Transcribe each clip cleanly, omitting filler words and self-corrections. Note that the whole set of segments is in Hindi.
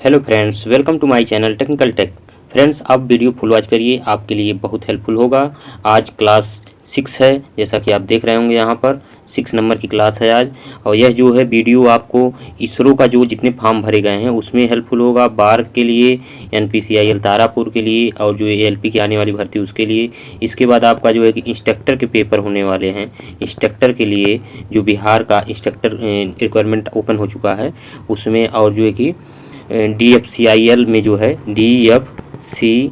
Hello friends, welcome to my channel technical tech. Friends, आप वीडियो फुल वॉच करिए, आपके लिए बहुत हेल्पफुल होगा। आज क्लास 6 है, जैसा कि आप देख रहे होंगे यहाँ पर 6 नंबर की क्लास है आज। और यह जो है वीडियो आपको इसरो का जो जितने फॉर्म भरे गए हैं उसमें हेल्पफुल होगा। बार के लिए, NPCIL तारापुर के लिए और जो ALP की आने वाली भर्ती उसके लिए। इसके बाद आपका जो है कि इंस्ट्रक्टर के पेपर होने वाले हैं। इंस्ट्रक्टर के लिए जो बिहार का इंस्ट्रक्टर रिक्वायरमेंट ओपन हो चुका है उसमें, और जो है कि DFCIL में जो है DFCIL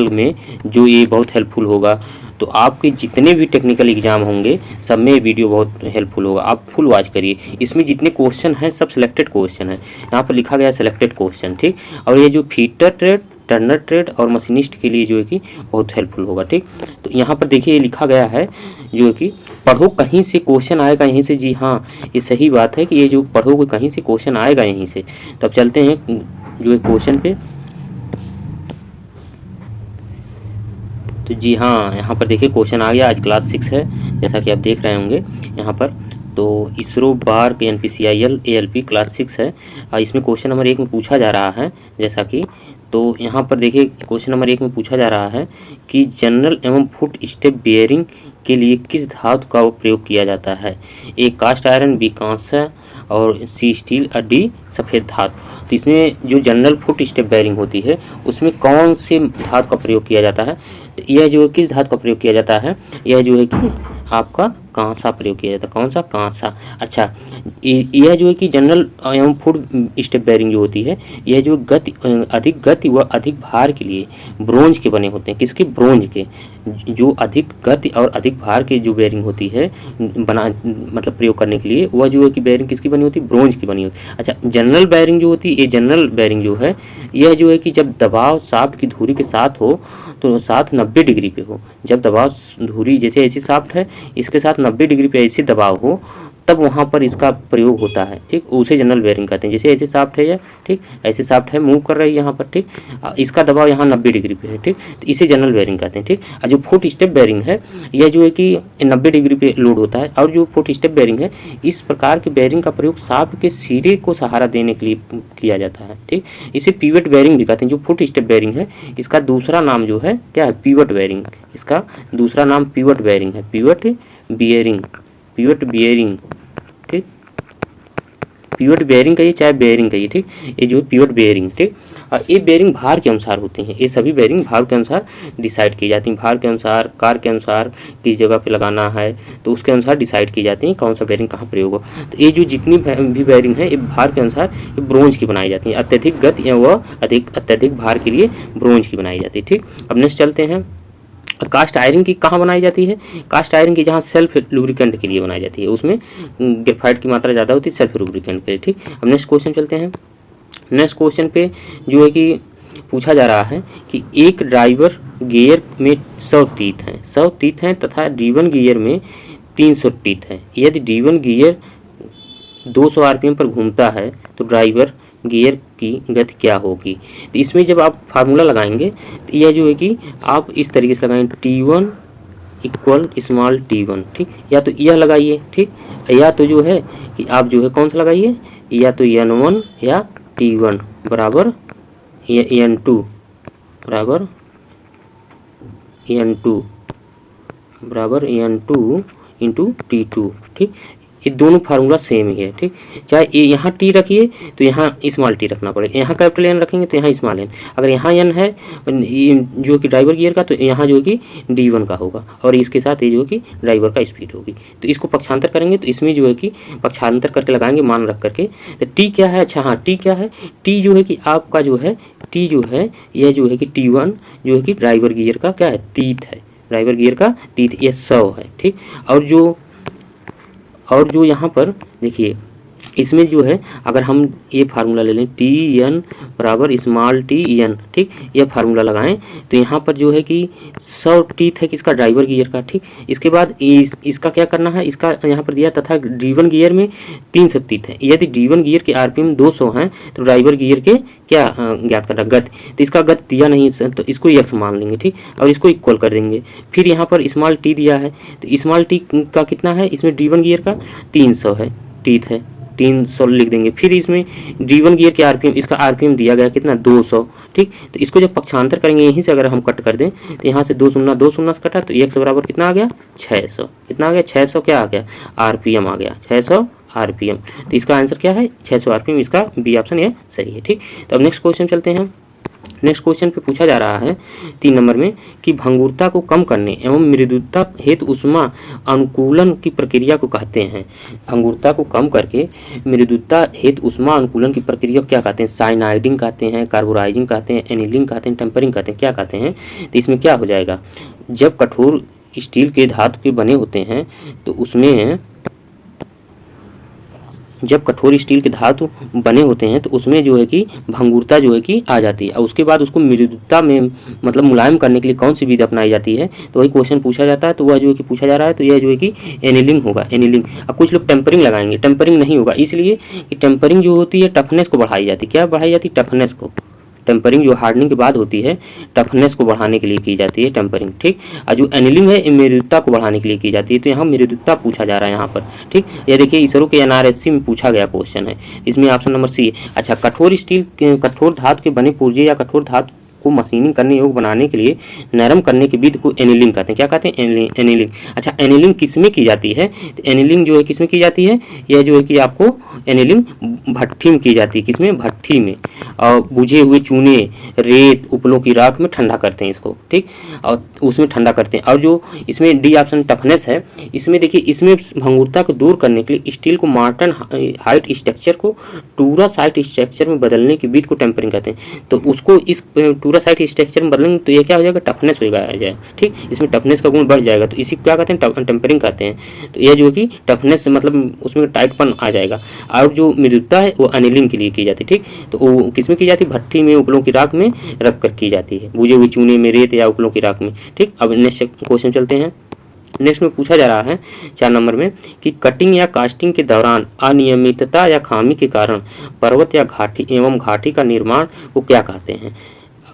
में जो ये बहुत हेल्पफुल होगा। तो आपके जितने भी टेक्निकल एग्जाम होंगे सब में ये वीडियो बहुत हेल्पफुल होगा। आप फुल वॉच करिए। इसमें जितने क्वेश्चन हैं सब सिलेक्टेड क्वेश्चन है, यहाँ पर लिखा गया सिलेक्टेड क्वेश्चन, ठीक। और ये जो फीटर ट्रेड, टर्नर ट्रेड और मशीनिस्ट के लिए जो है कि बहुत हेल्पफुल होगा, ठीक। तो यहाँ पर देखिए ये लिखा गया है जो है कि पढ़ो कहीं से क्वेश्चन आएगा यहीं से। जी हाँ, ये सही बात है कि ये जो पढ़ोगे कहीं से क्वेश्चन आएगा यहीं से। तब चलते हैं जो है क्वेश्चन पे। तो जी हाँ, यहाँ पर देखिए क्वेश्चन आ गया। आज क्लास 6 है, जैसा कि आप देख रहे होंगे यहाँ पर। तो इसरो बार के NPCIL ALP क्लास 6 है। इसमें क्वेश्चन नंबर 1 में पूछा जा रहा है, जैसा कि तो यहाँ पर देखिए क्वेश्चन नंबर 1 में पूछा जा रहा है कि जनरल एवं फुट स्टेप बेयरिंग के लिए किस धातु का प्रयोग किया जाता है। ए कास्ट आयरन, बी कांस्य और सी स्टील और डी सफ़ेद धातु। तो इसमें जो जनरल फुट स्टेप बेयरिंग होती है उसमें कौन से धातु का प्रयोग किया जाता है। तो यह जो है किस धातु का प्रयोग किया जाता है, यह जो है कि आपका कांसा प्रयोग किया जाता है। कौन सा? कांसा। अच्छा, यह जो है कि जनरल एवं फुट स्टेप बेयरिंग जो होती है यह जो अधिक गति व अधिक भार के लिए ब्रोंज के बने होते हैं। किसके? ब्रोंज के। जो अधिक गति और अधिक भार के जो बेयरिंग होती है मतलब प्रयोग करने के लिए, वह जो है कि बेयरिंग किसकी बनी होती है? ब्रोंज की बनी होती है। अच्छा, जनरल बेयरिंग जो होती है, ये जनरल बेयरिंग जो है यह जो है कि जब दबाव शाफ्ट की धुरी के साथ हो तो साथ 90 डिग्री पे हो। जब दबाव धुरी जैसे ऐसी शाफ्ट है इसके साथ 90 डिग्री पे ऐसे दबाव हो तब वहाँ पर इसका प्रयोग होता है, ठीक। उसे जनरल बेयरिंग कहते हैं। जैसे ऐसे शाफ्ट है, यह ठीक ऐसे शाफ्ट है, मूव कर रही है यहाँ पर, ठीक। इसका दबाव यहाँ 90 डिग्री पे है, ठीक। तो इसे जनरल बेयरिंग कहते हैं, ठीक। और जो फुट स्टेप बेयरिंग है यह जो है कि 90 डिग्री पे लोड होता है। और जो फुट स्टेप बेयरिंग है, इस प्रकार के बेयरिंग का प्रयोग शाफ्ट के सिरे को सहारा देने के लिए किया जाता है, ठीक। इसे पिवट बेयरिंग भी कहते हैं। जो फुट स्टेप बेयरिंग है इसका दूसरा नाम जो है क्या है? Pivot bearing. इसका दूसरा नाम पिवट बेयरिंग है। पिवट बियरिंग, पिवट बियरिंग, ठीक। पिवट बेयरिंग कहिए चाहे बेयरिंग कहिए, ठीक। ये जो है पिवट बेयरिंग, ठीक। और ये बेयरिंग भार के अनुसार होती हैं। ये सभी बेयरिंग भार के अनुसार डिसाइड की जाती हैं। भार के अनुसार, कार के अनुसार, किस जगह पे लगाना है तो उसके अनुसार डिसाइड की जाती हैं कौन सा बेयरिंग कहाँ प्रयोग हो। तो ये जो जितनी भी बेयरिंग है ये भार के अनुसार ये ब्रोंज की बनाई जाती हैं। अत्यधिक गति व अत्यधिक भार के लिए ब्रोंज की बनाई जाती है, ठीक। अब नेक्स्ट चलते हैं। कास्ट आयरन की कहाँ बनाई जाती है? कास्ट आयरन की जहाँ सेल्फ लुब्रिकेंट के लिए बनाई जाती है, उसमें ग्रेफाइट की मात्रा ज़्यादा होती है सेल्फ लुब्रिकेंट के लिए, ठीक। अब नेक्स्ट क्वेश्चन चलते हैं। नेक्स्ट क्वेश्चन पे जो है कि पूछा जा रहा है कि एक ड्राइवर गियर में 100 टीथ हैं, 100 टीथ हैं तथा D1 गियर में 300 टीथ हैं। यदि D1 गियर 200 RPM पर घूमता है तो ड्राइवर गियर की गति क्या होगी। तो इसमें जब आप फार्मूला लगाएंगे तो यह जो है कि आप इस तरीके से लगाएंगे T1 इक्वल स्मॉल t1, ठीक। या तो यह लगाइए, ठीक। या तो जो है कि आप जो है कौन सा लगाइए, या तो N1 या T1 बराबर N2 बराबर N2 बराबर N2 इंटू T2, ठीक। ये दोनों फार्मूला सेम ही है, ठीक। चाहे ये यहाँ टी रखिए तो यहाँ स्मॉल टी रखना पड़ेगा, यहाँ कैपिटल एन रखेंगे तो यहाँ स्मॉल एन। अगर यहाँ एन है जो कि ड्राइवर गियर का तो यहाँ जो है कि D1 का होगा और इसके साथ ये जो है कि ड्राइवर का स्पीड होगी। तो इसको पक्षांतर करेंगे तो इसमें जो है कि पक्षांतर करके लगाएंगे मान रख करके। तो टी क्या है? अच्छा हाँ, टी क्या है? टी जो है कि आपका जो है टी जो है यह जो है कि T1 जो है कि ड्राइवर गियर का क्या है? तीत है। ड्राइवर गियर का तीत ये 100 है, ठीक। और जो यहाँ पर देखिए इसमें जो है अगर हम ये फार्मूला ले लें Tn बराबर स्मॉल tn, ठीक। ये फार्मूला लगाएं तो यहाँ पर जो है कि 100 टीथ है किसका? ड्राइवर गियर का, ठीक। इसके बाद इसका क्या करना है? इसका यहाँ पर दिया तथा D1 गियर में 300 टीथ है। यदि D1 गियर के RPM 200 हैं तो ड्राइवर गियर के क्या ज्ञात करना? गति। तो इसका गति दिया नहीं तो इसको x मान लेंगे, ठीक। और इसको इक्वल कर देंगे। फिर यहाँ पर स्मॉल टी दिया है तो स्मॉल टी का कितना है? इसमें D1 गियर का 300 है, टीथ है, 300 लिख देंगे। फिर इसमें D1 गियर के आरपीएम, इसका आरपीएम दिया गया कितना 200, ठीक। तो इसको जब पक्षांतर करेंगे यहीं से अगर हम कट कर दें तो यहाँ से 2 शून्य से कटा तो x बराबर कितना आ गया 600, कितना आ गया 600, क्या आ गया आरपीएम आ गया 600 आरपीएम। तो इसका आंसर क्या है 600 आरपीएम, इसका बी ऑप्शन ये सही है, ठीक। तो अब नेक्स्ट क्वेश्चन चलते हैं। नेक्स्ट क्वेश्चन पे पूछा जा रहा है 3 नंबर में कि भंगुरता को कम करने एवं मृदुता हेतु ऊष्मा अनुकूलन की प्रक्रिया को कहते हैं। भंगुरता को कम करके मृदुता हेतु ऊष्मा अनुकूलन की प्रक्रिया क्या कहते हैं? साइनाइडिंग कहते हैं, कार्बोराइजिंग कहते हैं, एनिलिंग कहते हैं, टेम्परिंग कहते हैं, क्या कहते हैं? तो इसमें क्या हो जाएगा, जब कठोर स्टील के धातु के बने होते हैं तो उसमें जब कठोर स्टील के धातु बने होते हैं तो उसमें जो है कि भंगुरता जो है कि आ जाती है, और उसके बाद उसको मृदुता में मतलब मुलायम करने के लिए कौन सी विधि अपनाई जाती है, तो वही क्वेश्चन पूछा जाता है। तो वह जो है कि पूछा जा रहा है तो यह जो है कि एनिलिंग होगा, एनिलिंग। अब कुछ लोग टेम्परिंग लगाएंगे, टेम्परिंग नहीं होगा, इसलिए कि टेम्परिंग जो होती है टफनेस को बढ़ाई जाती है। क्या बढ़ाई जाती है? टफनेस को। टेम्परिंग जो हार्डनिंग के बाद होती है टफनेस को बढ़ाने के लिए की जाती है टेम्परिंग, ठीक। और जो एनिलिंग है मृदुता को बढ़ाने के लिए की जाती है। तो यहाँ मृदुता पूछा जा रहा है यहाँ पर, ठीक। ये देखिए इसरो के NRSC में पूछा गया क्वेश्चन है, इसमें ऑप्शन नंबर सी है। अच्छा, कठोर धातु के बने पुर्जे या कठोर धातु को मशीनिंग करने योग्य बनाने के लिए नरम करने की विधि को एनिलिंग कहते हैं। क्या कहते हैं? एनिलिंग। अच्छा, एनिलिंग किसमें की जाती है? तो एनिलिंग जो है किसमें की जाती है? यह जो है कि आपको एनिलिंग भट्ठी में की जाती है। किसमें? भट्ठी में। और बुझे हुए चूने, रेत, उपलों की राख में ठंडा करते हैं इसको, ठीक, और उसमें ठंडा करते हैं। और जो इसमें डी ऑप्शन टफनेस है, इसमें देखिए इसमें भंगुरता को दूर करने के लिए स्टील को मार्टन हाइट स्ट्रक्चर को टूरा साइट स्ट्रक्चर में बदलने की विधि को टेम्परिंग कहते हैं। तो उसको इस टूरा साइट स्ट्रक्चर में बदलेंगे तो ये क्या हो जाएगा? टफनेस हो जाएगा, ठीक। इसमें टफनेस का गुण बढ़ जाएगा, तो इसी क्या कहते हैं? टेम्परिंग कहते हैं। तो यह जो कि टफनेस मतलब उसमें टाइटपन आ जाएगा। और जो मृदुता है वो एनिलिंग के लिए की जाती है, ठीक। तो वो किसमें की जाती है? भट्ठी में उपलों की राख में रख कर की जाती है, बुझे हुए चूने में, रेत या उपलों की राख में, ठीक। अब नेक्स्ट क्वेश्चन चलते हैं। नेक्स्ट में पूछा जा रहा है 4 नंबर में कि कटिंग या कास्टिंग के दौरान अनियमितता या खामी के कारण पर्वत या घाटी एवं घाटी का निर्माण को क्या कहते हैं?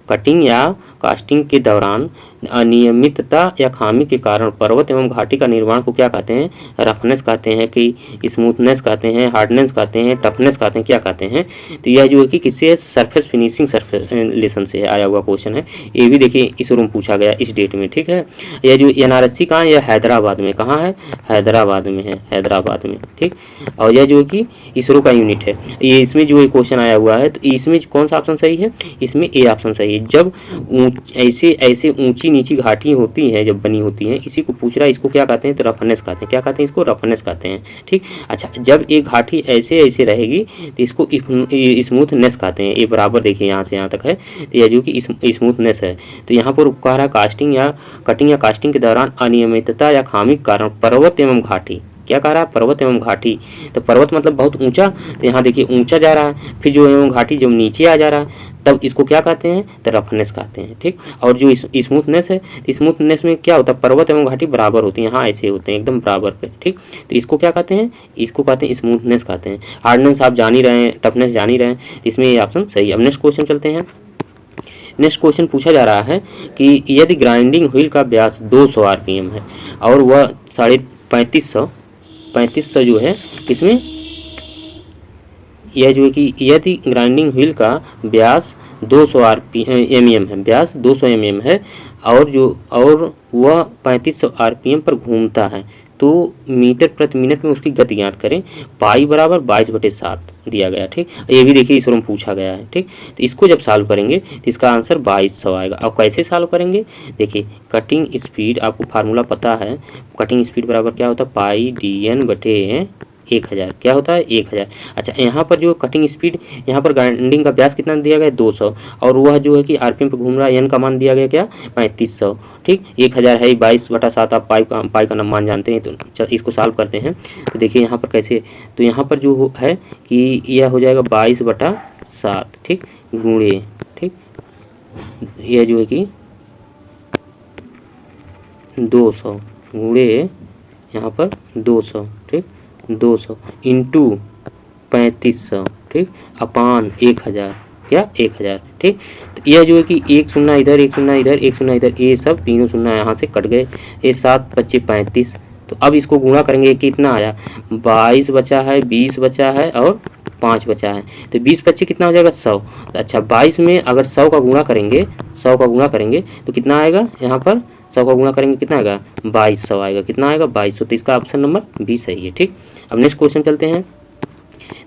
कटिंग या कास्टिंग के दौरान अनियमितता या खामी के कारण पर्वत एवं घाटी का निर्माण को क्या कहते हैं? रफनेस कहते हैं कि स्मूथनेस कहते हैं, हार्डनेस कहते हैं, टफनेस कहते हैं, क्या कहते हैं? तो यह जो है कि किससे? सरफेस फिनिशिंग सरफेस लेसन से आया हुआ क्वेश्चन है। ये भी देखिए इस रूम पूछा गया इस डेट में, ठीक है। यह जो NRSC कहाँ है? यह हैदराबाद में। कहाँ है? हैदराबाद में है, हैदराबाद में, ठीक। और यह जो है कि इसरो का यूनिट है। ये इसमें जो क्वेश्चन आया हुआ है तो इसमें कौन सा ऑप्शन सही है? इसमें ए ऑप्शन सही है। जब ऐसे ऊंची नीची घाटी होती हैं, जब बनी होती हैं, इसी को पूछ रहा है, इसको क्या कहते हैं? तो रफनेस कहते हैं। क्या कहते हैं? इसको रफनेस कहते हैं, ठीक। अच्छा, जब एक घाटी ऐसे ऐसे रहेगी तो इसको स्मूथनेस कहते हैं। ये बराबर देखिए यहाँ से यहाँ तक है, तो यह जो कि स्मूथनेस है। तो यहाँ पर कह रहा कास्टिंग या कटिंग या कास्टिंग के दौरान अनियमितता या खामी के कारण पर्वत एवं घाटी, क्या कह रहा है? पर्वत एवं घाटी। तो पर्वत मतलब बहुत ऊंचा, तो यहाँ देखिए ऊंचा जा रहा है, फिर जो एवं घाटी जब नीचे आ जा रहा है तब इसको क्या कहते हैं? तो रफनेस कहते हैं, ठीक। और जो स्मूथनेस है, स्मूथनेस में क्या होता है? पर्वत एवं घाटी बराबर होती है, यहाँ ऐसे होते हैं एकदम बराबर पे, ठीक। तो इसको क्या कहते हैं? इसको कहते हैं स्मूथनेस कहते हैं। हार्डनेस आप जान ही रहे हैं, टफनेस जान ही रहे हैं, इसमें ये ऑप्शन सही है। अब नेक्स्ट क्वेश्चन चलते हैं। नेक्स्ट क्वेश्चन पूछा जा रहा है कि यदि ग्राइंडिंग व्हील का व्यास 200 RPM है और वह 3500 जो है इसमें, यह जो है कि यदि ग्राइंडिंग व्हील का व्यास 200 mm है, व्यास 200 mm है और वह 3500 RPM पर घूमता है, तो मीटर प्रति मिनट में उसकी गति ज्ञात करें। पाई बराबर 22/7 दिया गया, ठीक। ये भी देखिए इस रूम पूछा गया है, ठीक। तो इसको जब सॉल्व करेंगे तो इसका आंसर 2200 आएगा। अब कैसे सॉल्व करेंगे? देखिए कटिंग स्पीड, आपको फार्मूला पता है, कटिंग स्पीड बराबर क्या होता है? पाई DN/1000। क्या होता है? 1000। अच्छा, यहाँ पर जो कटिंग स्पीड, यहाँ पर ग्राइंडिंग का व्यास कितना दिया गया है? 200, और वह जो है कि RPM पे घूम रहा है, N का मान दिया गया क्या? 3500, ठीक। 1000 है, 22/7 आप पाई का मान जानते हैं। तो इसको सॉल्व करते हैं तो देखिए यहाँ पर कैसे, तो यहाँ पर जो है कि यह हो जाएगा 22/7, ठीक, गुणे, ठीक, यह जो है कि 200 गुणे यहाँ पर 200, ठीक, 200 इंटू 3500, ठीक, अपान 1000, क्या? 1000, ठीक। तो यह जो है कि 1 शून्य इधर, 1 शून्य इधर, 1 शून्य इधर, ये सब तीनों शून्य यहाँ से कट गए। ये 7 × 25 35, तो अब इसको गुणा करेंगे, कितना आया 22 बचा है, 20 बचा है और 5 बचा है। तो 20 25 कितना हो जाएगा 100। अच्छा 22 में अगर 100 का गुणा करेंगे, 100 का गुणा करेंगे तो कितना आएगा, यहाँ पर 100 का गुणा करेंगे कितना आएगा 2200 आएगा। कितना आएगा 2200। तो इसका ऑप्शन नंबर बी सही है। ठीक, अब नेक्स्ट क्वेश्चन चलते हैं।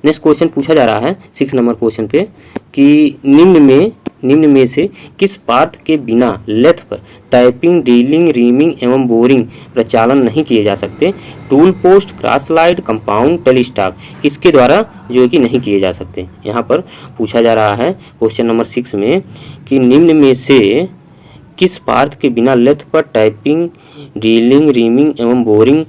नेक्स्ट क्वेश्चन पूछा जा रहा है 6 नंबर क्वेश्चन पे कि निम्न में से किस पार्ट के बिना लेथ पर टाइपिंग, ड्रिलिंग, रीमिंग एवं बोरिंग प्रचालन नहीं किए जा सकते। Tool post, cross slide, compound, tailstock किसके द्वारा जो है कि नहीं किए जा सकते। यहाँ पर पूछा जा रहा है क्वेश्चन नंबर 6 में कि निम्न में से किस पार्ट के बिना लेथ पर टाइपिंग, ड्रिलिंग, रीमिंग एवं बोरिंग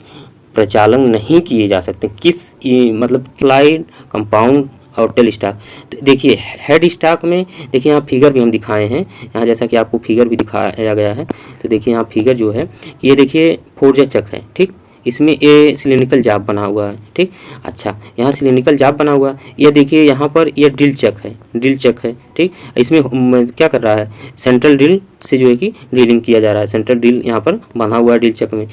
प्रचालन नहीं किए जा सकते। किस मतलब स्लाइड, कंपाउंड और टेलीस्टाक। तो देखिए हेड स्टॉक में देखिए यहाँ फिगर भी हम दिखाए हैं, यहाँ जैसा कि आपको फिगर भी दिखाया गया है। तो देखिए यहाँ फिगर जो है ये देखिए फोर्जा चक है। ठीक, इसमें ए सिलिंड्रिकल जाप बना हुआ है। ठीक, अच्छा यहाँ सिलिंड्रिकल जाप बना हुआ है। ये देखिए यहाँ पर ये ड्रिल चक है, ड्रिल चक है। ठीक, इसमें क्या कर रहा है, सेंट्रल ड्रिल से जो है कि ड्रिलिंग किया जा रहा है। सेंट्रल ड्रिल यहाँ पर बना हुआ है ड्रिल चक में।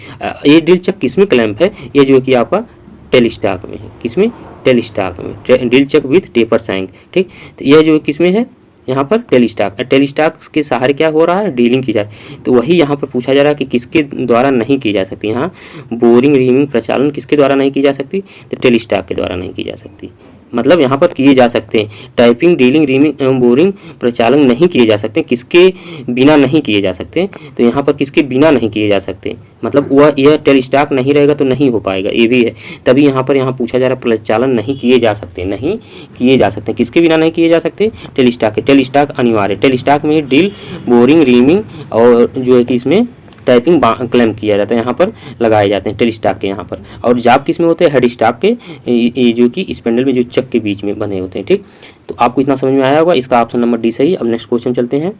ये ड्रिल चक किसमें क्लैंप है, ये जो है कि आपका टेलीस्टाक में है। किसमें, टेलीस्टाक में, ड्रिल चक विथ टेपर सैंक। ठीक, तो यह जो किसमें है, यहाँ पर टेलीस्टाक। टेलीस्टाक के सहारे क्या हो रहा है, ड्रिलिंग की जा रही है। तो वही यहाँ पर पूछा जा रहा है कि किसके द्वारा नहीं की जा सकती। यहाँ बोरिंग, रीमिंग प्रचालन किसके द्वारा नहीं की जा सकती, तो टेलीस्टाक के द्वारा नहीं की जा सकती। मतलब यहाँ पर किए जा सकते हैं, टाइपिंग, ड्रिलिंग, रीमिंग एवं बोरिंग प्रचालन नहीं किए जा सकते। किसके बिना नहीं किए जा सकते, तो यहाँ पर किसके बिना नहीं किए जा सकते, मतलब वह यह टेलीस्टाक नहीं रहेगा तो नहीं हो पाएगा, ये भी है। तभी यहाँ पर पूछा जा रहा है प्रचालन नहीं किए जा सकते, नहीं किए जा सकते। किसके बिना नहीं किए जा सकते, टेलीस्टाक के। टेलीस्टाक अनिवार्य, टेलीस्टाक में ड्रिल, बोरिंग, रीमिंग और जो है कि इसमें टाइपिंग क्लेम किया जाता है, यहाँ पर लगाए जाते हैं टेलीस्टाक के यहाँ पर। और जाप किस में होते हैं, हेड स्टाक के, ये जो कि स्पेंडल में जो चक के बीच में बने होते हैं। ठीक, तो आपको इतना समझ में आया होगा, इसका ऑप्शन नंबर डी सही। अब नेक्स्ट क्वेश्चन चलते हैं।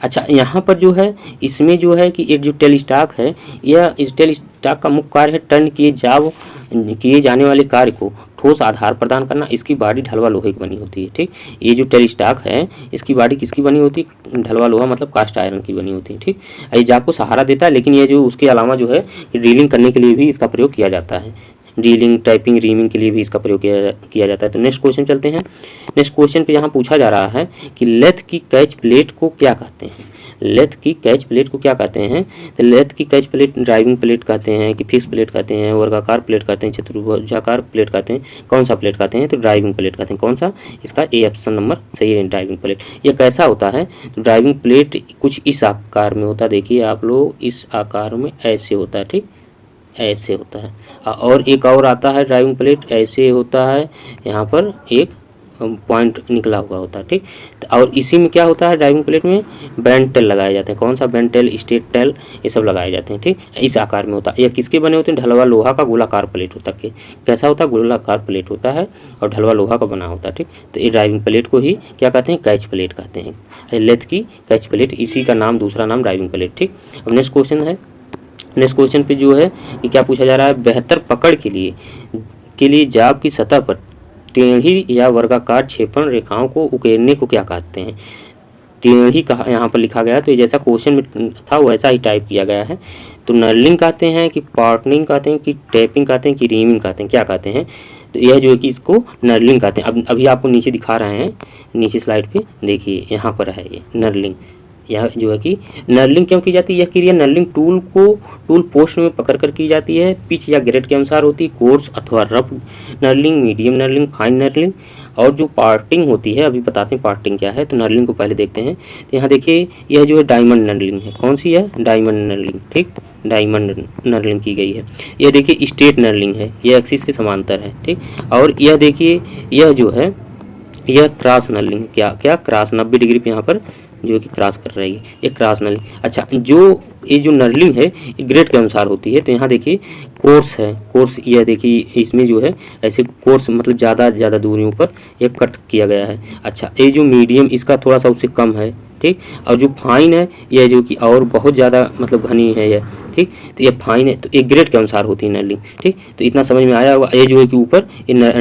अच्छा यहाँ पर जो है इसमें जो है कि एक जो टेलीस्टाक है, यह इस टेलीस्टाक का मुख्य कार्य है टर्न किए जाने वाले कार्य को ठोस आधार प्रदान करना। इसकी बॉडी ढलवा लोहे की बनी होती है। ठीक, ये जो टेलीस्टाक है इसकी बॉडी किसकी बनी होती है, ढलवा लोहा मतलब कास्ट आयरन की बनी होती है। ठीक, ये जाप को सहारा देता है, लेकिन ये जो उसके अलावा जो है ड्रिलिंग करने के लिए भी इसका प्रयोग किया जाता है। ड्रिलिंग, टाइपिंग, रीमिंग के लिए भी इसका प्रयोग किया जाता है। तो नेक्स्ट क्वेश्चन चलते हैं। नेक्स्ट क्वेश्चन पे यहाँ पूछा जा रहा है कि लेथ की कैच प्लेट को क्या कहते हैं। लेथ की कैच प्लेट को क्या कहते हैं, तो लेथ की कैच प्लेट ड्राइविंग प्लेट कहते हैं कि फिक्स प्लेट कहते हैं, वर्गाकार प्लेट कहते हैं, चतुर्भुजाकार प्लेट कहते हैं, कौन सा प्लेट कहते हैं, तो ड्राइविंग प्लेट कहते हैं। कौन सा, इसका ए ऑप्शन नंबर सही है, ड्राइविंग प्लेट। यह कैसा होता है, तो ड्राइविंग प्लेट कुछ इस आकार में होता है। देखिए आप लोग, इस आकार में ऐसे होता है। ठीक, ऐसे होता है। और एक और आता है ड्राइविंग प्लेट, ऐसे होता है, यहाँ पर एक पॉइंट निकला हुआ होता है। ठीक, और इसी में क्या होता है, ड्राइविंग प्लेट में बेंड टेल लगाए जाते हैं। कौन सा, बेंड टेल, स्ट्रेट टेल, ये सब लगाए जाते हैं। ठीक, इस आकार में होता है। यह किसके बने होते हैं, ढलवा लोहा का गोलाकार प्लेट होता है। कैसा होता है, गोलाकार प्लेट होता है और ढलवा लोहा का बना होता है। ठीक, तो ये ड्राइविंग प्लेट को ही क्या कहते हैं, कैच प्लेट कहते हैं। लेथ की कैच प्लेट, इसी का नाम, दूसरा नाम ड्राइविंग प्लेट। ठीक, अब नेक्स्ट क्वेश्चन है। नेक्स्ट क्वेश्चन पे जो है कि क्या पूछा जा रहा है, बेहतर पकड़ के लिए जाप की सतह पर टेढ़ी या वर्गाकार क्षेपण रेखाओं को उकेरने को क्या कहते हैं। टेढ़ी कहा यहाँ पर लिखा गया, तो ये जैसा क्वेश्चन में था वैसा ही टाइप किया गया है। तो नर्लिंग कहते हैं कि पार्टनिंग कहते हैं कि टैपिंग कहते हैं कि रीमिंग कहते हैं, क्या कहते हैं, तो यह जो है कि इसको नर्लिंग कहते हैं। अब अभी आपको नीचे दिखा रहे हैं, नीचे स्लाइड पे देखिए, यहाँ पर है ये नर्लिंग। यह जो है कि नर्लिंग क्यों की जाती है, यह क्रिया नर्लिंग टूल को टूल पोस्ट में पकड़ कर की जाती है। पिच या ग्रेड के अनुसार होती है, कोर्स अथवा rough knurling, medium knurling, fine knurling. और जो पार्टिंग होती है, अभी बताते हैं पार्टिंग क्या है। तो नर्लिंग को पहले देखते हैं। तो यहाँ देखिए यह जो है डायमंड नर्लिंग है। कौन सी है, डायमंड नर्लिंग। ठीक, डायमंड नर्लिंग की गई है। यह देखिए स्ट्रेट नर्लिंग है, यह एक्सिस के समांतर है। ठीक, और यह देखिए यह जो है यह क्रॉस नर्लिंग, क्या क्रॉस 90 डिग्री पे यहाँ पर जो कि क्रॉस कर रही है, ये क्रॉस नर्लिंग। अच्छा, ये जो नर्लिंग है ये ग्रेड के अनुसार होती है। तो यहाँ देखिए कोर्स है, कोर्स, यह देखिए इसमें जो है ऐसे कोर्स मतलब ज़्यादा दूरियों पर ये कट किया गया है। अच्छा, ये जो मीडियम इसका थोड़ा सा उससे कम है। ठीक, और जो फाइन है यह जो कि और बहुत ज़्यादा मतलब घनी है यह। ठीक। तो ये फाइन है, तो एक ग्रेड के अनुसार होती है नर्लिंग, ठीक। तो इतना समझ में आया होगा। ये जो है कि ऊपर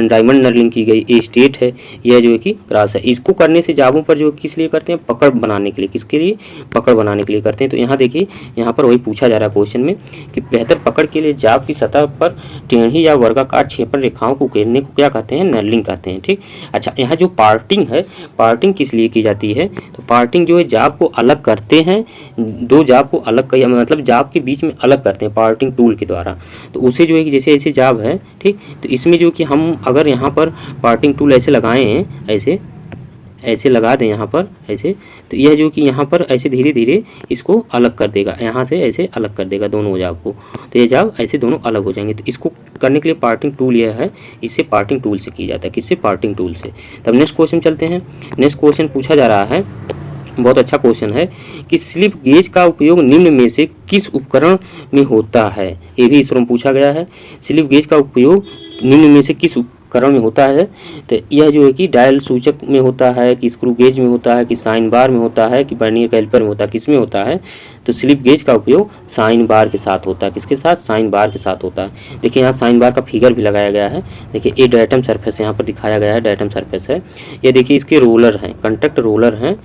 डायमंड नर्लिंग की गई, ये स्टेट है, यह जो है कि क्रॉस है। इसको करने से जाबों पर जो किस लिए करते हैं, पकड़ बनाने के लिए, किसके लिए, पकड़ बनाने के लिए करते हैं। तो यहाँ देखिए, यहाँ पर वही पूछा जा रहा है क्वेश्चन में कि बेहतर पकड़ के लिए जाब की सतह पर टेढ़ी या वर्गाकार क्षेपण रेखाओं को उकेरने को क्या कहते हैं, नर्लिंग कहते हैं, ठीक। अच्छा, यहाँ जो पार्टिंग है, पार्टिंग किस लिए की जाती है, तो पार्टिंग जो है जाब को अलग करते हैं, दो जाब को अलग कर, मतलब जाब के बीच में अलग करते हैं पार्टिंग टूल के द्वारा। तो उसे जो है कि जैसे ऐसे जाब है, ठीक। तो इसमें जो कि हम अगर यहाँ पर पार्टिंग टूल ऐसे लगाए हैं, ऐसे ऐसे लगा दें यहाँ पर ऐसे, तो यह जो कि यहाँ पर ऐसे धीरे धीरे इसको अलग कर देगा, यहाँ से ऐसे अलग कर देगा दोनों जाब को। तो ये जाब ऐसे दोनों अलग हो जाएंगे। तो इसको करने के लिए पार्टिंग टूल यह है, इससे पार्टिंग टूल से की जाता है। किससे, पार्टिंग टूल से। तब नेक्स्ट क्वेश्चन चलते हैं। नेक्स्ट क्वेश्चन पूछा जा रहा है, बहुत अच्छा क्वेश्चन है कि स्लिप गेज का उपयोग निम्न में से किस उपकरण में होता है। ये भी इसमें पूछा गया है, स्लिप गेज का उपयोग निम्न में से किस उपकरण में होता है। तो यह जो है कि डायल सूचक में होता है, कि स्क्रू गेज में होता है, कि साइन बार में होता है, कि वर्नियर कैलिपर में होता है, किस में होता है। तो स्लिप गेज का उपयोग साइन बार के साथ होता है। किसके साथ, साइन बार के साथ होता है। देखिए यहाँ साइन बार का फिगर भी लगाया गया है। देखिए ये डायटम सरफेस यहाँ पर दिखाया गया है, डायटम सरफेस है। ये देखिए इसके रोलर हैं, कंटैक्ट रोलर हैं,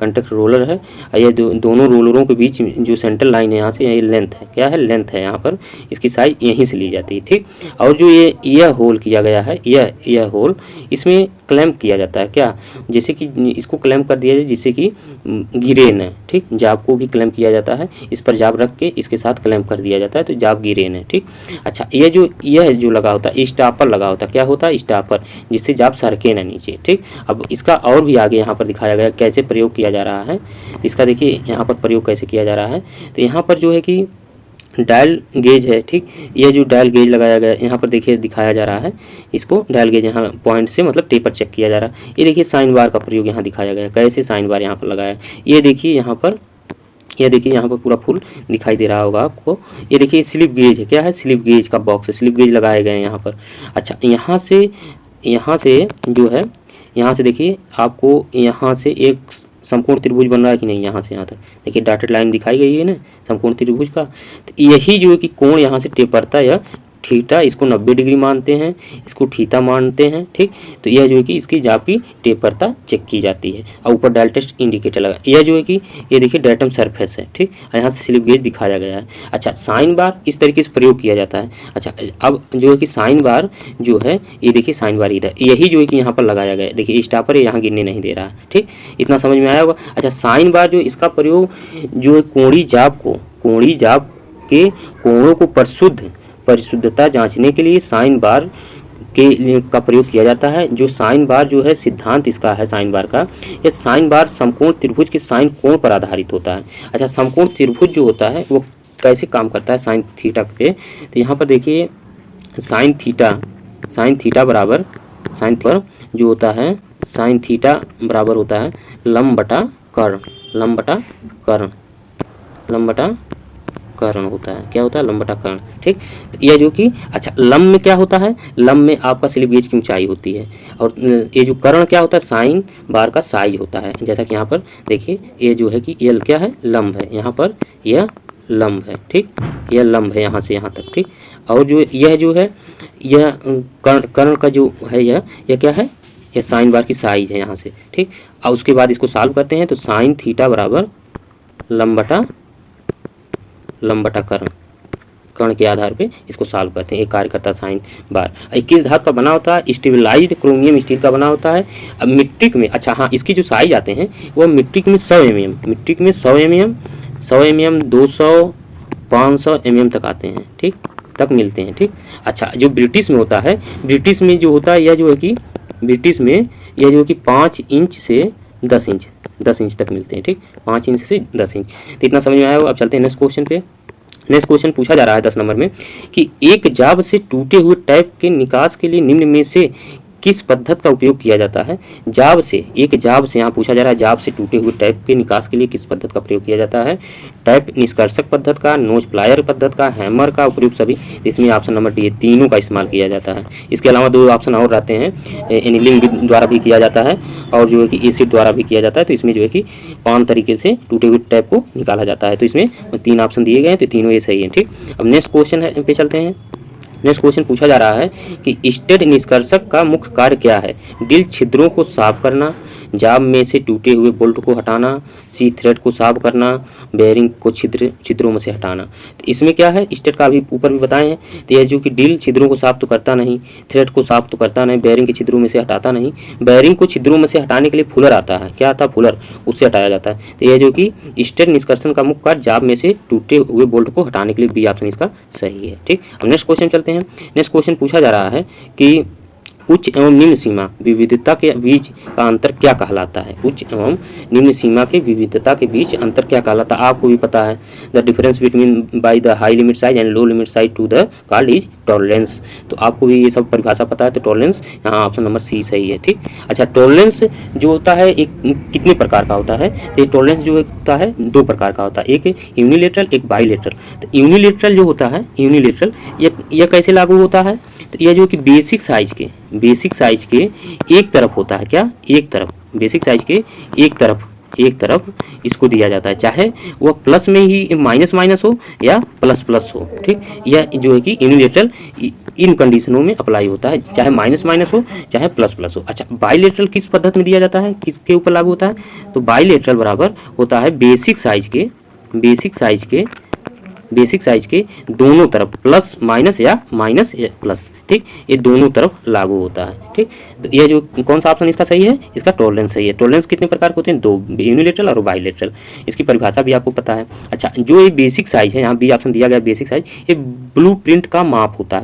कंटैक्ट रोलर है। ये दोनों रोलरों के बीच जो सेंट्रल लाइन है, यहाँ से ये लेंथ है, क्या है, लेंथ है यहाँ पर, इसकी साइज यहीं से ली जाती है, ठीक। और जो यह होल किया गया है, यह होल, इसमें क्लैंप किया जाता है, क्या, जैसे कि इसको क्लैंप कर दिया जाए जिससे कि गिरे न, ठीक। जाब को भी क्लैंप किया जाता है, इस पर जाब रख के इसके साथ क्लैंप कर दिया जाता है, तो जाब गिरे न, ठीक। अच्छा, यह जो लगा होता है, स्टॉपर लगा होता है, क्या होता है, स्टॉपर, जिससे जाब सरके ना नीचे, ठीक। अब इसका और भी आगे यहाँ पर दिखाया गया कैसे प्रयोग किया जा रहा है। इसका देखिए यहाँ पर प्रयोग कैसे किया जा रहा है। तो यहाँ पर जो है कि डायल गेज है, ठीक। ये जो डायल गेज लगाया गया यहाँ पर देखिए दिखाया जा रहा है, इसको डायल गेज यहाँ पॉइंट से मतलब टेपर चेक किया जा रहा है। ये देखिए साइन बार का प्रयोग यहाँ दिखाया गया, कैसे साइन बार यहाँ पर लगाया। ये देखिए यहाँ पर, ये देखिए यहाँ पर पूरा फुल दिखाई दे रहा होगा आपको। ये देखिए स्लिप गेज है, क्या है, स्लिप गेज का बॉक्स है, स्लिप गेज लगाए गए हैं यहाँ पर। अच्छा, यहाँ से जो है, यहाँ से देखिए आपको यहाँ से एक समकोण त्रिभुज बन रहा है कि नहीं, यहाँ से यहाँ तक देखिए डॉटेड लाइन दिखाई गई है ना समकोण त्रिभुज का। तो यही जो है कि कोण यहाँ से टेपरता है थीटा, इसको 90 डिग्री मानते हैं, इसको थीटा मानते हैं, ठीक। तो यह जो है कि इसकी जाब की टेपरता चेक की जाती है। और ऊपर डायल टेस्ट इंडिकेटर लगा, यह जो है कि ये देखिए डायटम सरफेस है, ठीक। यहाँ से स्लिप गेज दिखाया गया है। अच्छा, साइन बार इस तरीके से प्रयोग किया जाता है। अच्छा, अब जो है कि साइन बार जो है, ये देखिए साइन बार इधर, यही जो है कि यहाँ पर लगाया गया है। देखिए स्टॉपर है, यहाँ गिरने नहीं दे रहा है, ठीक। इतना समझ में आया होगा। अच्छा, साइन बार जो इसका प्रयोग जो है कोणीय जाब के कोणों को परिशुद्धता जांचने के लिए साइन बार का प्रयोग किया जाता है। जो साइन बार जो है, सिद्धांत इसका है साइन बार का, ये साइन बार समकोण त्रिभुज के साइन कोण पर आधारित होता है। अच्छा, समकोण त्रिभुज जो होता है वो कैसे काम करता है साइन थीटा पे। तो यहाँ पर देखिए साइन थीटा बराबर, साइन पर जो होता है, साइन थीटा बराबर होता है लंब बटा कर्ण होता है, क्या होता है, लंब बटा कर्ण, ठीक। यह जो कि, अच्छा, लंब में क्या होता है, लंब में आपका स्लिप गेज की ऊंचाई होती है, और ये जो कर्ण क्या होता है, साइन बार का साइज होता है। जैसा कि यहाँ पर देखिए, ये जो है कि ये क्या है, लंब है, यहाँ पर यह लंब है, ठीक। यह लंब है यहाँ से यहाँ तक, ठीक। और जो यह जो है, यह कर्ण का जो है, यह क्या है, यह साइन बार की साइज है यहाँ से, ठीक। और उसके बाद इसको सॉल्व करते हैं, तो साइन थीटा बराबर लंब बटा कर्ण के आधार पे इसको सॉल्व करते हैं। एक कार्य करता साइन बार। किस धातु का बना होता है, स्टेबलाइज्ड क्रोमियम स्टील का बना होता है। अब मीट्रिक में, अच्छा हाँ, इसकी जो साइज आते हैं वो मीट्रिक में 100 mm, 200, 500 mm तक आते हैं, ठीक, तक मिलते हैं, ठीक। अच्छा, जो ब्रिटिश में होता है, ब्रिटिश में जो होता है, यह जो है कि ब्रिटिश में यह जो है कि 5 इंच से 10 इंच तक मिलते हैं, ठीक, 5 इंच से 10 इंच। तो इतना समझ में आया होगा। अब चलते हैं नेक्स्ट क्वेश्चन पे। नेक्स्ट क्वेश्चन पूछा जा रहा है 10 नंबर में कि एक जाब से टूटे हुए टैप के निकास के लिए निम्न में से किस पद्धति का उपयोग किया जाता है? जाब से, एक जाब से यहाँ पूछा जा रहा है, जाब से टूटे हुए टैप के निकास के लिए किस पद्धति का प्रयोग किया जाता है? टैप निष्कर्षक पद्धति का, नोज प्लायर पद्धति का, हैमर का, उपयुक्त सभी। इसमें ऑप्शन नंबर डी, तीनों का इस्तेमाल किया जाता है। इसके अलावा दो ऑप्शन और रहते हैं, एनिलिंग द्वारा भी किया जाता है और जो है कि एसिड द्वारा भी किया जाता है। तो इसमें जो है कि 5 तरीके से टूटे हुए टैप को निकाला जाता है। तो इसमें 3 ऑप्शन दिए गए हैं, तो तीनों ये सही है। ठीक, अब नेक्स्ट क्वेश्चन है पे चलते हैं। नेक्स्ट क्वेश्चन पूछा जा रहा है कि स्टेट निष्कर्षक का मुख्य कार्य क्या है? ड्रिल छिद्रों को साफ करना, जाब में से टूटे हुए बोल्ट को हटाना, सी थ्रेड को साफ करना, बेयरिंग को छिद्रों में से हटाना। तो इसमें क्या है, स्टेट का अभी ऊपर भी बताए हैं। तो यह जो कि ड्रिल छिद्रों को साफ तो करता नहीं, थ्रेड को साफ तो करता नहीं, बेयरिंग के छिद्रों में से हटाता नहीं। बेयरिंग को छिद्रों में से हटाने के लिए फुलर आता है, क्या आता है? फुलर, उससे हटाया जाता है। तो यह जो कि स्टेट निष्कर्षण का मुख्य कार्य जाब में से टूटे हुए बोल्ट को हटाने के लिए बी ऑप्शन इसका सही है। ठीक, अब नेक्स्ट क्वेश्चन चलते हैं। नेक्स्ट क्वेश्चन पूछा जा रहा है कि उच्च एवं निम्न सीमा विविधता के बीच का अंतर क्या कहलाता है? उच्च एवं निम्न सीमा के विविधता के बीच अंतर क्या कहलाता है? आपको भी पता है, the difference between by the high limit size and low limit size to the called is tolerance. तो आपको भी ये सब परिभाषा पता है। तो टॉलरेंस यहाँ ऑप्शन नंबर सी सही है। ठीक, अच्छा, टॉलरेंस जो होता है एक कितने प्रकार का होता है? तो ये टॉलरेंस जो होता है 2 प्रकार का होता है, एक यूनिलेटरल, एक बाईलेटरल। तो यूनिलेटरल जो होता है, यूनिलेटरल यह कैसे लागू होता है? तो यह जो कि बेसिक साइज के एक तरफ होता है, क्या? एक तरफ, बेसिक साइज के एक तरफ इसको दिया जाता है, चाहे वह प्लस में ही माइनस माइनस हो या प्लस प्लस हो। ठीक, यह जो है कि यूनिलेटरल इन कंडीशनों में अप्लाई होता है, चाहे माइनस माइनस हो चाहे प्लस प्लस हो। अच्छा, बाईलेटरल किस पद्धति में दिया जाता है, किसके ऊपर लागू होता है? तो बाईलेटरल बराबर होता है बेसिक साइज के दोनों तरफ प्लस माइनस या माइनस या प्लस। ठीक, ये दोनों तरफ लागू होता है। ठीक, तो यह जो कौन सा ऑप्शन इसका सही है? इसका टॉलरेंस सही है। टॉलरेंस कितने प्रकार के होते हैं? 2, यूनिलेटरल और बाईलेटरल। इसकी परिभाषा भी आपको पता है। अच्छा, जो ये बेसिक साइज है, यहाँ बी ऑप्शन दिया गया बेसिक साइज, ये ब्लूप्रिंट का माप होता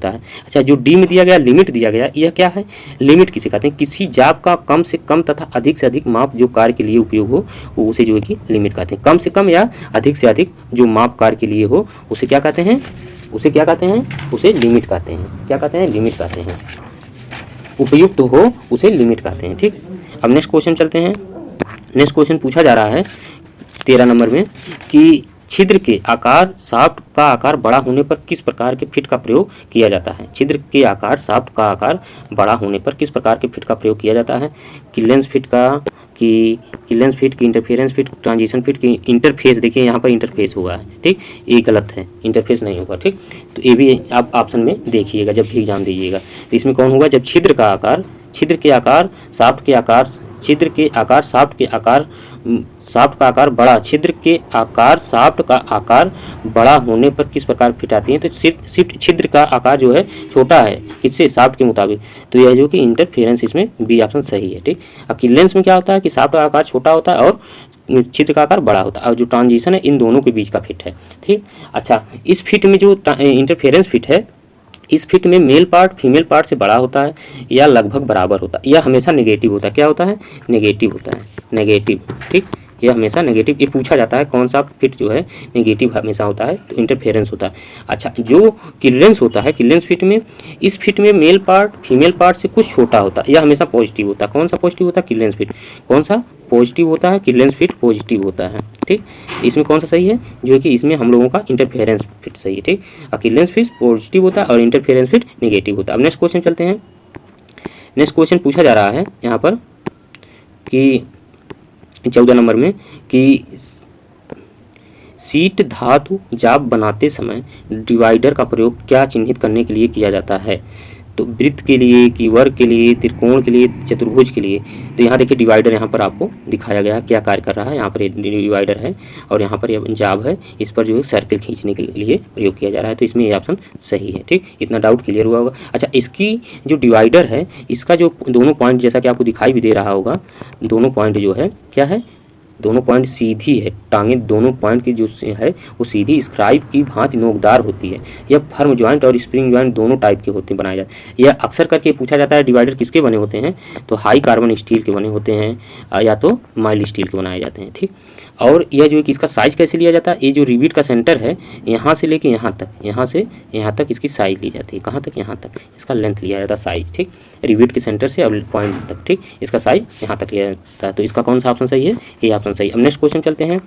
है। अच्छा, जो डी में दिया गया लिमिट दिया गया, यह क्या है? लिमिट किसे कहते हैं? किसी जाब का कम से कम तथा अधिक से अधिक माप जो कार्य के लिए उपयोग हो, वो उसे जो है कि लिमिट कहते हैं। कम से कम या अधिक से अधिक जो माप कार्य के लिए हो, उसे क्या कहते हैं? उसे लिमिट कहते हैं। क्या कहते हैं? लिमिट कहते हैं। उपयुक्त हो उसे लिमिट कहते हैं। ठीक, अब नेक्स्ट क्वेश्चन चलते हैं। नेक्स्ट क्वेश्चन पूछा जा रहा है 13 नंबर में कि छिद्र के आकार शाफ्ट का आकार बड़ा होने पर किस प्रकार के फिट का प्रयोग किया जाता है? छिद्र के आकार शाफ्ट का आकार बड़ा होने पर किस प्रकार के फिट का प्रयोग किया जाता है? किलेंस फिट का, कि फिट, की इंटरफेरेंस फिट, ट्रांजिशन फिट, की इंटरफेस। देखिए यहाँ पर इंटरफेस हुआ है। ठीक, ये गलत है, इंटरफेस नहीं होगा। ठीक, तो ये भी आप ऑप्शन में देखिएगा जब भी एग्जाम दीजिएगा। तो इसमें कौन होगा? जब छिद्र के आकार शाफ्ट के आकार बड़ा, छिद्र के आकार शाफ्ट का आकार बड़ा होने पर किस प्रकार फिट आती है? तो छिद्र का आकार जो है छोटा है किससे? शाफ्ट के मुताबिक। तो यह जो कि इंटरफेरेंस, इसमें बी ऑप्शन सही है। ठीक, अकिलेंस में क्या होता है कि शाफ्ट का आकार छोटा होता है और छिद्र का आकार बड़ा होता है, और जो ट्रांजिशन है इन दोनों के बीच का फिट है। ठीक, अच्छा, इस फिट में जो इंटरफेरेंस फिट है, इस फिट में मेल पार्ट फीमेल पार्ट से बड़ा होता है या लगभग बराबर होता है, यह हमेशा नेगेटिव होता है। क्या होता है? नेगेटिव होता है, नेगेटिव। ठीक, यह हमेशा नेगेटिव। ये पूछा जाता है कौन सा फिट जो है नेगेटिव हमेशा होता है? तो इंटरफेरेंस होता है। अच्छा, जो किलेंस होता है, किलेंस फिट में, इस फिट में मेल पार्ट फीमेल पार्ट से कुछ छोटा होता है, यह हमेशा पॉजिटिव होता है। कौन सा पॉजिटिव होता है? किलेंस फिट। कौन सा पॉजिटिव होता है? किलेंस फिट पॉजिटिव होता है। ठीक, इसमें कौन सा सही है? जो है कि इसमें हम लोगों का इंटरफेरेंस फिट सही है। ठीक, किलेंस फिट पॉजिटिव होता है और इंटरफेरेंस फिट नेगेटिव होता है। अब नेक्स्ट क्वेश्चन चलते हैं। नेक्स्ट क्वेश्चन पूछा जा रहा है यहाँ पर कि 14 नंबर में कि शीट धातु जाब बनाते समय डिवाइडर का प्रयोग क्या चिन्हित करने के लिए किया जाता है? तो वृत्त के लिए, कि वर्ग के लिए, त्रिकोण के लिए, चतुर्भुज के लिए। तो यहाँ देखिए डिवाइडर यहाँ पर आपको दिखाया गया है क्या कार्य कर रहा है। यहाँ पर डिवाइडर है और यहाँ पर यह जाब है, इस पर जो है सर्किल खींचने के लिए प्रयोग किया जा रहा है। तो इसमें ये ऑप्शन सही है। ठीक, इतना डाउट क्लियर हुआ होगा। अच्छा, इसकी जो डिवाइडर है, इसका जो दोनों पॉइंट जैसा कि आपको दिखाई भी दे रहा होगा, दोनों पॉइंट जो है क्या है? दोनों पॉइंट सीधी है, टांगे दोनों पॉइंट की जो है वो सीधी स्क्राइब की भांति नोकदार होती है। यह फर्म ज्वाइंट और स्प्रिंग ज्वाइंट दोनों टाइप के होते बनाए जाते हैं। यह अक्सर करके पूछा जाता है डिवाइडर किसके बने होते हैं? तो हाई कार्बन स्टील के बने होते हैं या तो माइल्ड स्टील के बनाए जाते हैं। ठीक, और यह जो है कि इसका साइज कैसे लिया जाता है, ये जो रिवेट का सेंटर है यहाँ से लेके यहाँ तक, यहाँ से यहाँ तक इसकी साइज ली जाती है, कहाँ तक, यहाँ तक इसका लेंथ लिया जाता है साइज, ठीक, रिवेट के सेंटर से अब पॉइंट तक, ठीक, इसका साइज यहाँ तक लिया जाता है। तो इसका कौन सा ऑप्शन सही है, ये ऑप्शन सही। अब नेक्स्ट क्वेश्चन चलते हैं।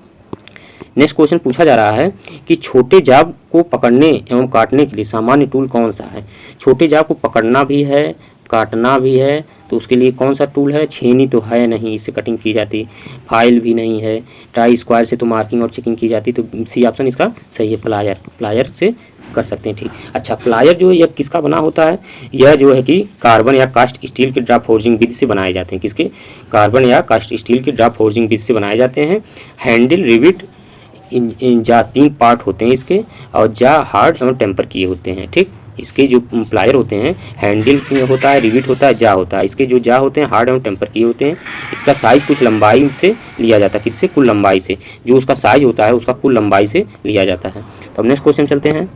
नेक्स्ट क्वेश्चन पूछा जा रहा है कि छोटे जाब को पकड़ने एवं काटने के लिए सामान्य टूल कौन सा है। छोटे जाब को पकड़ना भी है, काटना भी है, तो उसके लिए कौन सा टूल है। छेनी तो है नहीं, इससे कटिंग की जाती, फाइल भी नहीं है, ट्राई स्क्वायर से तो मार्किंग और चेकिंग की जाती, तो सी ऑप्शन इसका सही है, प्लायर, प्लायर से कर सकते हैं, ठीक। अच्छा, प्लायर जो है यह किसका बना होता है, यह जो है कि कार्बन या कास्ट स्टील के ड्रॉप फोर्जिंग विधि से बनाए जाते हैं। किसके, कार्बन या कास्ट स्टील के ड्रॉप फोर्जिंग विधि से बनाए जाते हैं। हैंडल, रिविट, जा 3 पार्ट होते हैं इसके, और जा हार्ड एवं टेम्पर किए होते हैं, ठीक। इसके जो प्लायर होते हैं, हैंडल होता है, रिविट होता है, जा होता है। इसके जो जा होते हैं हार्ड एवं टेम्पर किए होते हैं। इसका साइज कुछ लंबाई से लिया जाता है, किससे, कुल लंबाई से, जो उसका साइज होता है उसका कुल लंबाई से लिया जाता है। तो अब नेक्स्ट क्वेश्चन चलते हैं।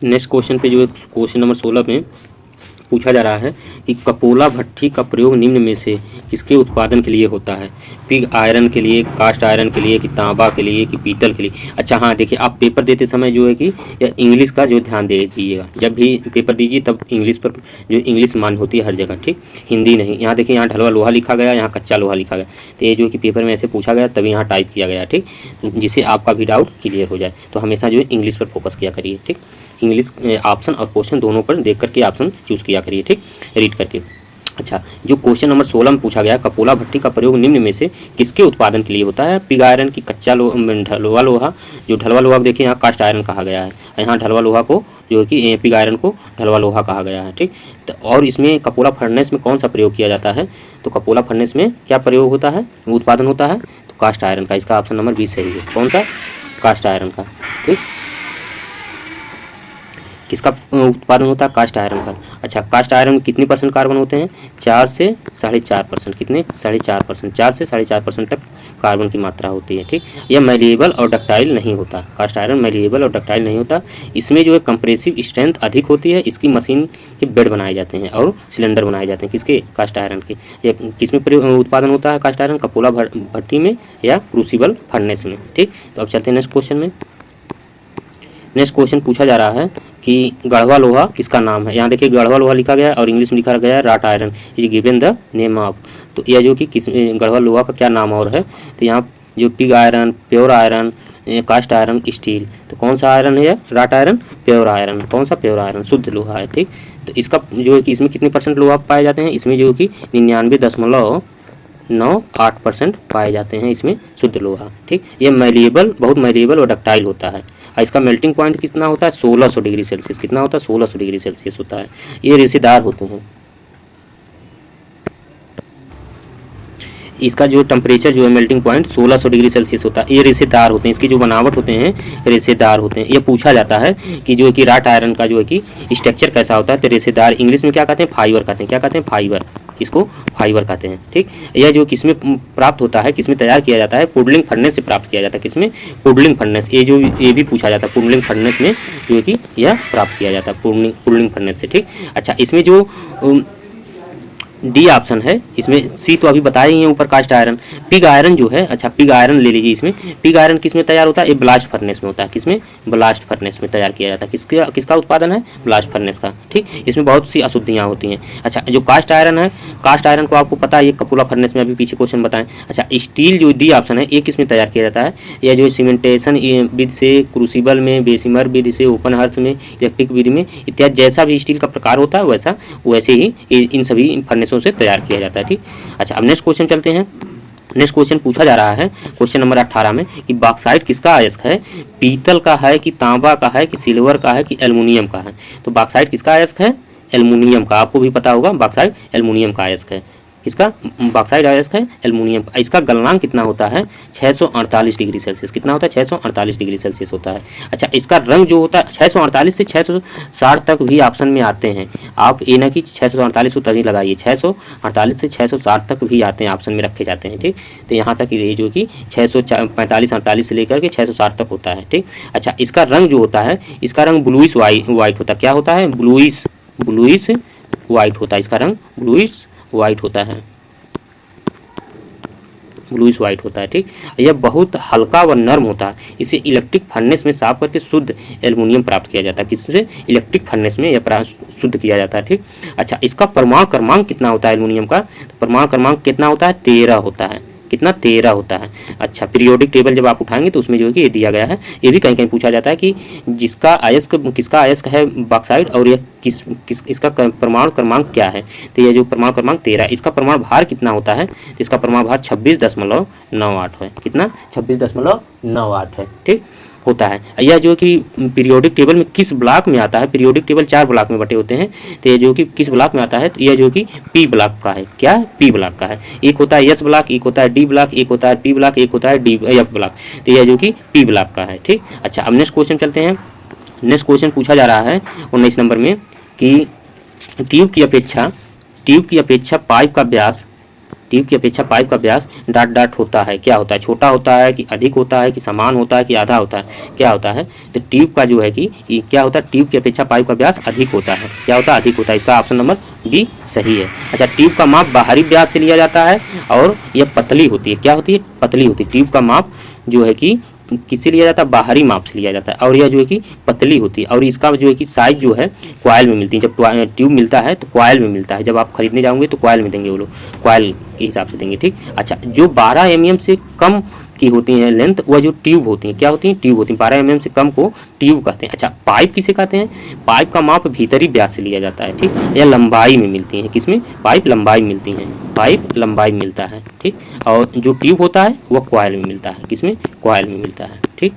नेक्स्ट क्वेश्चन पे जो है क्वेश्चन नंबर 16 में पूछा जा रहा है कि कपोला भट्ठी का प्रयोग निम्न में से किसके उत्पादन के लिए होता है। पिग आयरन के लिए, कास्ट आयरन के लिए, कि तांबा के लिए, कि पीतल के लिए। अच्छा हाँ, देखिए आप पेपर देते समय जो है कि या इंग्लिश का जो ध्यान दे दीजिएगा, जब भी पेपर दीजिए तब इंग्लिश पर जो इंग्लिश मान होती है हर जगह, ठीक, हिंदी नहीं। यहाँ देखिए, यहाँ ढलवा लोहा लिखा गया, यहाँ कच्चा लोहा लिखा गया, तो ये जो कि पेपर में ऐसे पूछा गया तभी यहाँ टाइप किया गया, ठीक, जिससे आपका भी डाउट क्लियर हो जाए। तो हमेशा जो है इंग्लिश पर फोकस किया करिए, ठीक, इंग्लिश ऑप्शन और क्वेश्चन दोनों पर देख करके ऑप्शन चूज़ किया करिए, ठीक, रीड करके। अच्छा, जो क्वेश्चन नंबर 16 में पूछा गया, कपोला भट्टी का प्रयोग निम्न में से किसके उत्पादन के लिए होता है। पिग आयरन की कच्चा ढलवा लोहा, जो ढलवा लोहा देखिए यहाँ कास्ट आयरन कहा गया है, यहाँ ढलवा लोहा को जो है कि पिग आयरन को ढलवा लोहा कहा गया है, ठीक। तो और इसमें कपोला फर्नेस में कौन सा प्रयोग किया जाता है, तो कपोला फर्नेस में क्या प्रयोग होता है, उत्पादन होता है, तो कास्ट आयरन का। इसका ऑप्शन नंबर 20 सही है, कौन सा, कास्ट आयरन का, ठीक। किसका उत्पादन होता है, कास्ट आयरन का। अच्छा, कास्ट आयरन में कितनी % कार्बन होते हैं, 4 से 4.5%, कितने, 4.5%, 4 से 4.5% तक कार्बन की मात्रा होती है, ठीक। यह मैलिएबल और डक्टाइल नहीं होता, कास्ट आयरन मैलिएबल और डक्टाइल नहीं होता। इसमें जो है कंप्रेसिव स्ट्रेंथ अधिक होती है, इसकी मशीन के बेड बनाए जाते हैं और सिलेंडर बनाए जाते हैं, किसके, कास्ट आयरन के। यह किसमें उत्पादन होता है कास्ट आयरन, कपोला भट्टी में या क्रूसिबल फर्नेस में, ठीक। तो अब चलते हैं नेक्स्ट क्वेश्चन में। नेक्स्ट क्वेश्चन पूछा जा रहा है कि गढ़वा लोहा किसका नाम है। यहाँ देखिए गढ़वा लोहा लिखा गया है और इंग्लिश में लिखा गया है rot iron is given the name of. तो यह जो कि किस गढ़वा लोहा का क्या नाम और है, तो यहाँ जो pig iron, pure iron, cast iron, steel, तो कौन सा आयरन है, राट आयरन, प्योर आयरन, कौन सा, प्योर आयरन, शुद्ध लोहा है, ठीक। तो इसका जो है कि इसमें कितने % लोहा पाए जाते हैं, इसमें जो कि 99.98% पाए जाते हैं इसमें शुद्ध लोहा, ठीक। ये मैलिएबल, बहुत मैलिएबल और डक्टाइल होता है। इसका मेल्टिंग पॉइंट कितना होता है, 1600 डिग्री सेल्सियस, कितना होता है, 1600 डिग्री सेल्सियस होता है। ये रेशेदार होते हैं, इसका जो टेम्परेचर जो है मेल्टिंग पॉइंट 1600 डिग्री सेल्सियस होता है। ये रेशेदार होते हैं, इसकी जो बनावट होते हैं रेशेदार होते हैं। ये पूछा जाता है कि जो है कि राट आयरन का जो है कि स्ट्रक्चर कैसा होता है, तो रेशेदार, इंग्लिश में क्या कहते हैं, फाइबर कहते हैं, क्या कहते हैं, फाइबर, इसको फाइबर कहते हैं, ठीक। यह जो किसमें प्राप्त होता है, किसमें तैयार किया जाता है, पुडलिंग फर्नेस से प्राप्त किया जाता है, किसमें, पुडलिंग फर्नेस। ये भी पूछा जाता है, पुडलिंग फर्नेस में जो है कि यह प्राप्त किया जाता है, पुडलिंग फर्नेस से, ठीक। अच्छा, इसमें जो डी ऑप्शन है, इसमें सी तो अभी बताए ही हैं ऊपर, कास्ट आयरन। पिग आयरन जो है, अच्छा पिग आयरन ले लीजिए, इसमें पिग आयरन किस में तैयार होता है, ये ब्लास्ट फर्नेस में होता है, किसमें, ब्लास्ट फर्नेस में तैयार किया जाता है। किसका उत्पादन है, ब्लास्ट फर्नेस का, ठीक। इसमें बहुत सी अशुद्धियाँ होती हैं। अच्छा, जो कास्ट आयरन है, कास्ट आयरन को आपको पता है ये कपोला फर्नेस में अभी पीछे क्वेश्चन बताएं। अच्छा, स्टील जो डी ऑप्शन है, ये किस में तैयार किया जाता है, यह जो सीमेंटेशन विधि से, क्रूसिबल में, बेसिमर विधि से, ओपन हर्थ में, इलेक्ट्रिक विधि में इत्यादि, जैसा भी स्टील का प्रकार होता है वैसे ही इन सभी फर्नेसों से तैयार किया जाता है, ठीक। अच्छा, अब नेक्स्ट क्वेश्चन चलते हैं। नेक्स्ट क्वेश्चन पूछा जा रहा है क्वेश्चन नंबर 18 में कि बॉक्साइट किसका अयस्क है, पीतल का है, कि तांबा का है, कि सिल्वर का है, कि एल्युमिनियम का है। तो बॉक्साइट किसका अयस्क है, एल्युमिनियम का। आपको भी पता होगा बॉक्साइट एल्युमिनियम का अयस्क है। किसका, बॉक्साइट अयस्क है एल्युमिनियम का। इसका गलनांक कितना होता है, 648 डिग्री सेल्सियस, कितना होता है, 648 डिग्री सेल्सियस होता है। अच्छा, इसका रंग जो होता है 648 से 660 तक भी ऑप्शन में आते हैं। आप ये ना कि 648 को तभी लगाइए, 648 से 660 तक भी आते हैं, ऑप्शन में रखे जाते हैं, ठीक। तो यहाँ तक ये जो कि 645-48 से लेकर के 660 तक होता है, ठीक। अच्छा, इसका रंग जो होता है, इसका रंग ब्लूइश वाइट होता है। क्या होता है, ब्लूइश वाइट होता है, इसका रंग ब्लूइश वाइट होता है। ब्लूइश वाइट होता है। ठीक, यह बहुत हल्का व नर्म होता है। इसे इलेक्ट्रिक फर्नेस में साफ करके शुद्ध एल्युमिनियम प्राप्त किया जाता है। किससे? इलेक्ट्रिक फर्नेस में यह शुद्ध किया जाता है। ठीक, अच्छा, इसका परमाणु क्रमांक कितना होता है एल्युमिनियम का? तो परमाणु क्रमांक कितना होता है? 13 होता है। कितना? 13 होता है। अच्छा, पीरियोडिक टेबल जब आप उठाएंगे तो उसमें जो है कि ये दिया गया है। ये भी कहीं कहीं पूछा जाता है कि जिसका अयस्क किसका अयस्क है बॉक्साइट और ये इसका परमाणु क्रमांक क्या है? तो ये जो परमाणु क्रमांक 13, इसका परमाणु भार कितना होता है? तो इसका परमाणु भार 26.98 है। कितना? 26.98 है। ठीक, होता है। यह जो कि पीरियोडिक टेबल में किस ब्लॉक में आता है? पीरियोडिक टेबल 4 ब्लॉक में बटे होते हैं। तो ये जो कि किस ब्लॉक में आता है? तो यह जो कि पी ब्लॉक का है। क्या? पी ब्लॉक का है। एक होता है एस ब्लॉक, एक होता है डी ब्लॉक, एक होता है पी ब्लॉक, एक होता है डी एफ ब्लॉक। तो यह जो कि पी ब्लॉक का है। ठीक, अच्छा, अब नेक्स्ट क्वेश्चन चलते हैं। नेक्स्ट क्वेश्चन पूछा जा रहा है 19 नंबर में कि ट्यूब की अपेक्षा पाइप का व्यास डॉट डॉट होता है। क्या होता है? छोटा होता है कि अधिक होता है कि समान होता है कि आधा होता है? क्या होता है? तो ट्यूब का जो है कि क्या होता है? ट्यूब की अपेक्षा पाइप का व्यास अधिक होता है। क्या होता है? अधिक होता है। इसका ऑप्शन नंबर बी सही है। अच्छा, ट्यूब का माप बाहरी व्यास से लिया जाता है और यह पतली होती है। क्या होती है? पतली होती है। ट्यूब का माप जो है कि किससे लिया जाता है? बाहरी माप से लिया जाता है और यह जो है कि पतली होती है और इसका जो है कि साइज जो है कॉइल में मिलती है। जब ट्यूब मिलता है तो कॉइल में मिलता है। जब आप खरीदने जाओगे तो कॉइल में देंगे, वो लोग कॉइल के हिसाब से देंगे। ठीक, अच्छा, जो 12 mm से कम की होती हैं लेंथ, वह जो ट्यूब होती हैं, क्या होती हैं? ट्यूब होती हैं। 12 mm से कम को ट्यूब कहते हैं। अच्छा, पाइप किसे कहते हैं? पाइप का माप भीतरी व्यास से लिया जाता है। ठीक, यह लंबाई में मिलती है। किसमें? पाइप लंबाई में मिलती हैं। पाइप लंबाई में मिलता है। ठीक, और जो ट्यूब होता है वह कॉइल में मिलता है। किसमें? कॉइल में मिलता है। ठीक,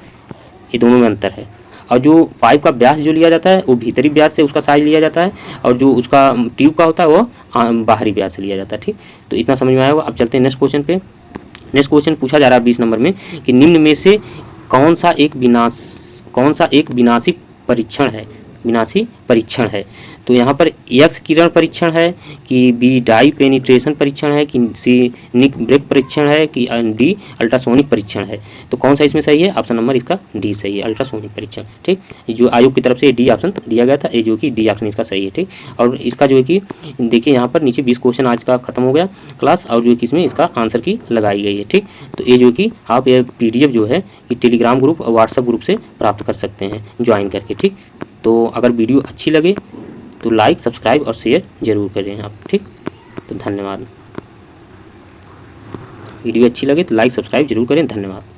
ये दोनों में अंतर है। और जो पाइप का व्यास जो लिया जाता है वो भीतरी व्यास से उसका साइज लिया जाता है और जो उसका ट्यूब का होता है वो बाहरी व्यास से लिया जाता है। ठीक, तो इतना समझ में आया होगा। अब चलते हैं नेक्स्ट क्वेश्चन पे। नेक्स्ट क्वेश्चन पूछा जा रहा है 20 नंबर में कि निम्न में से कौन सा एक विनाशी परीक्षण है? तो यहाँ पर एक्स किरण परीक्षण है कि बी डाई पेनिट्रेशन परीक्षण है कि सी निक ब्रेक परीक्षण है कि डी अल्ट्रासोनिक परीक्षण है? तो कौन सा इसमें सही है? ऑप्शन नंबर इसका डी सही है, अल्ट्रासोनिक परीक्षण। ठीक, जो आयोग की तरफ से डी ऑप्शन दिया गया था, ये जो कि डी ऑप्शन इसका सही है। ठीक, और इसका जो है कि देखिए यहाँ पर नीचे 20 क्वेश्चन आज का खत्म हो गया क्लास और जो कि इसमें इसका आंसर की लगाई गई है। ठीक, तो ये जो कि आप ये PDF जो है कि टेलीग्राम ग्रुप और व्हाट्सएप ग्रुप से प्राप्त कर सकते हैं ज्वाइन करके। ठीक, तो अगर वीडियो अच्छी लगे तो लाइक, सब्सक्राइब और शेयर जरूर करें आप। ठीक, तो धन्यवाद। वीडियो अच्छी लगे तो लाइक, सब्सक्राइब जरूर करें। धन्यवाद।